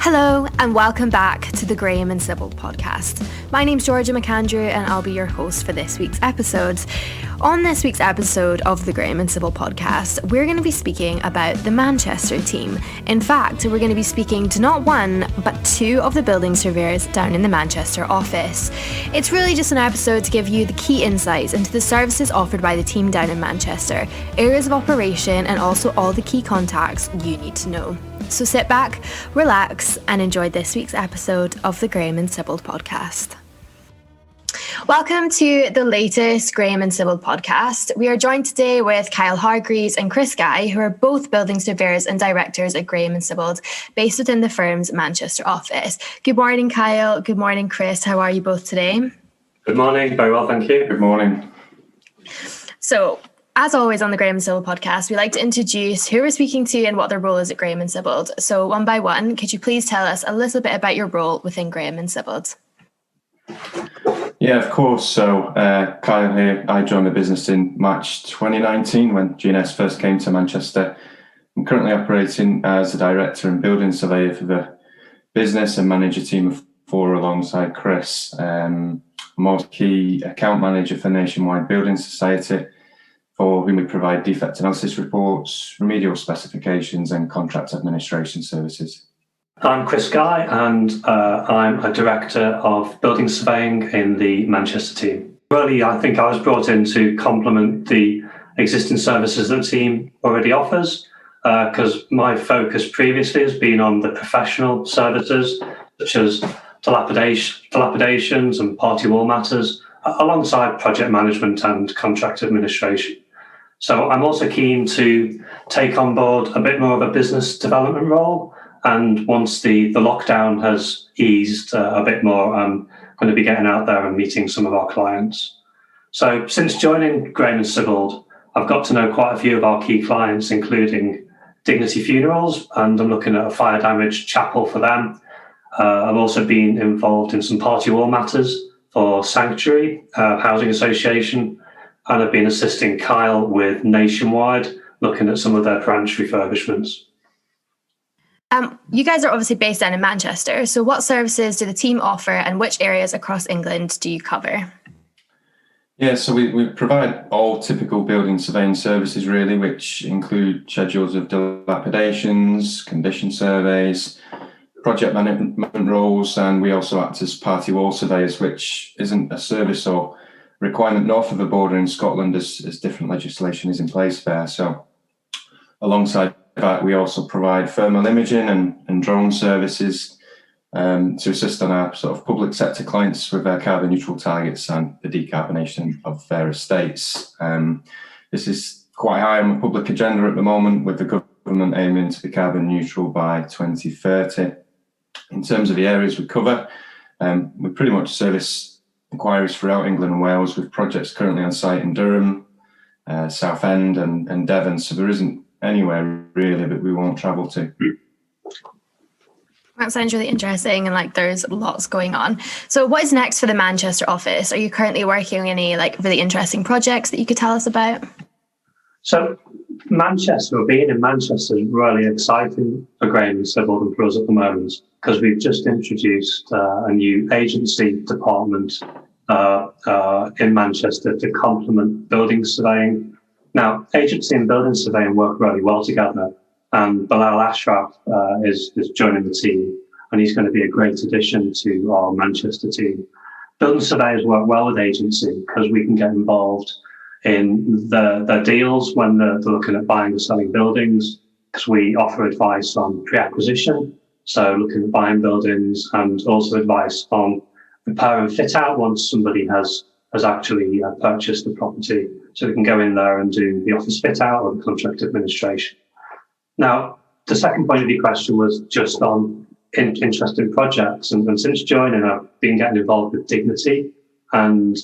Hello and welcome back to the Graham and Sibbald Podcast. My name's Jorja McAndrew and I'll be your host for this week's episode. On this week's episode of the Graham and Sibbald Podcast, we're going to be speaking about the Manchester team. In fact, we're going to be speaking to not one, but two of the building surveyors down in the Manchester office. It's really just an episode to give you the key insights into the services offered by the team down in Manchester, areas of operation, and also all the key contacts you need to know. So sit back, relax, and enjoy this week's episode of the Graham and Sibbald Podcast. Welcome to the latest Graham and Sibbald Podcast. We are joined today with Kyle Hargreaves and Chris Guy, who are both building surveyors and directors at Graham and Sibbald, based within the firm's Manchester office. Good morning, Kyle. Good morning, Chris. How are you both today? Good morning. Very well, thank you. Good morning. So, as always on the Graham and Sibbald Podcast, we like to introduce who we're speaking to and what their role is at Graham and Sibbald. So one by one, could you please tell us a little bit about your role within Graham and Sibbald? Yeah, of course. So Kyle here. I joined the business in March 2019 when GNS first came to Manchester. I'm currently operating as a director and building surveyor for the business and manage a team of 4 alongside Chris. I'm also key account manager for Nationwide Building Society, for whom we provide defect analysis reports, remedial specifications and contract administration services. I'm Chris Guy and I'm a director of building surveying in the Manchester team. Really, I think I was brought in to complement the existing services that the team already offers, because my focus previously has been on the professional services, such as dilapidations and party wall matters, alongside project management and contract administration. So I'm also keen to take on board a bit more of a business development role. And once the lockdown has eased a bit more, I'm going to be getting out there and meeting some of our clients. So since joining Graham and Sibbald, I've got to know quite a few of our key clients, including Dignity Funerals, and I'm looking at a fire damage chapel for them. I've also been involved in some party wall matters for Sanctuary Housing Association, and I've been assisting Kyle with Nationwide, looking at some of their branch refurbishments. You guys are obviously based down in Manchester, so what services do the team offer and which areas across England do you cover? Yeah, so we provide all typical building surveying services really, which include schedules of dilapidations, condition surveys, project management roles, and we also act as party wall surveyors, which isn't a service or requirement north of the border in Scotland as different legislation is in place there. So alongside that, we also provide thermal imaging and drone services to assist on our sort of public sector clients with their carbon neutral targets and the decarbonation of their estates. This is quite high on the public agenda at the moment, with the government aiming to be carbon neutral by 2030. In terms of the areas we cover, we pretty much service inquiries throughout England and Wales, with projects currently on site in Durham, Southend and Devon. So there isn't anywhere really that we won't travel to. That sounds really interesting, and there's lots going on. So what is next for the Manchester office? Are you currently working on any really interesting projects that you could tell us about? So being in Manchester is really exciting for Graham and Sibbald and for us at the moment, because we've just introduced a new agency department in Manchester to complement building surveying. Now, agency and building surveying work really well together, and Bilal Ashraf is joining the team, and he's going to be a great addition to our Manchester team. Building surveyors work well with agency because we can get involved in the deals when they're looking at buying or selling buildings, because we offer advice on pre-acquisition, so looking at buying buildings, and also advice on repair and fit out once somebody has actually purchased the property, so we can go in there and do the office fit out or the contract administration. Now, the second point of your question was just on interesting projects, and since joining, I've been getting involved with Dignity, and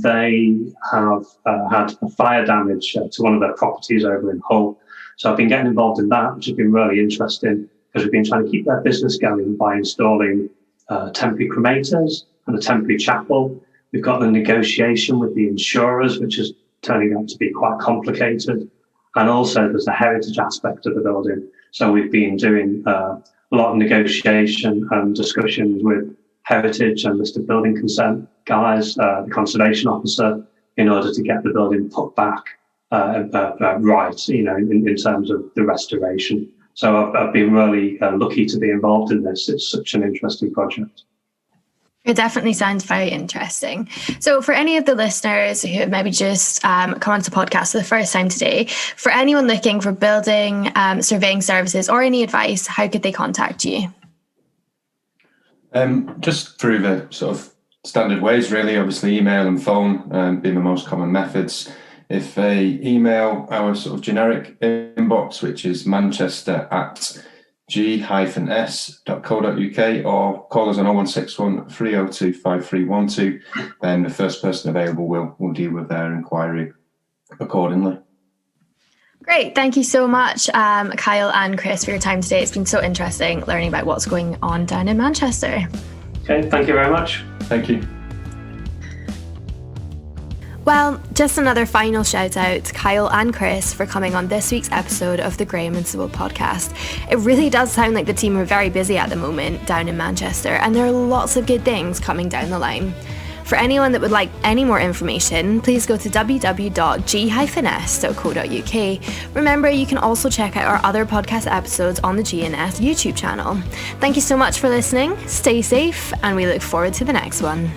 they have had a fire damage to one of their properties over in Hull. So I've been getting involved in that, which has been really interesting, because we've been trying to keep their business going by installing temporary cremators and a temporary chapel. We've got the negotiation with the insurers, which is turning out to be quite complicated. And also there's the heritage aspect of the building. So we've been doing a lot of negotiation and discussions with heritage and listed building consent guys, the conservation officer, in order to get the building put back right, in terms of the restoration. So I've been really lucky to be involved in this. It's such an interesting project. It definitely sounds very interesting. So for any of the listeners who have maybe just come onto the podcast for the first time today, for anyone looking for building surveying services or any advice, how could they contact you? Just through the sort of standard ways, really. Obviously, email and phone being the most common methods. If they email our sort of generic inbox, which is manchester@g-s.co.uk, or call us on 0161 302 5312, then the first person available will deal with their inquiry accordingly. Great. Thank you so much, Kyle and Chris, for your time today. It's been so interesting learning about what's going on down in Manchester. Okay, thank you very much. Thank you. Well, just another final shout out to Kyle and Chris for coming on this week's episode of the Graham Sibbald Podcast. It really does sound like the team are very busy at the moment down in Manchester, and there are lots of good things coming down the line. For anyone that would like any more information, please go to www.g-s.co.uk. Remember, you can also check out our other podcast episodes on the G&S YouTube channel. Thank you so much for listening, stay safe, and we look forward to the next one.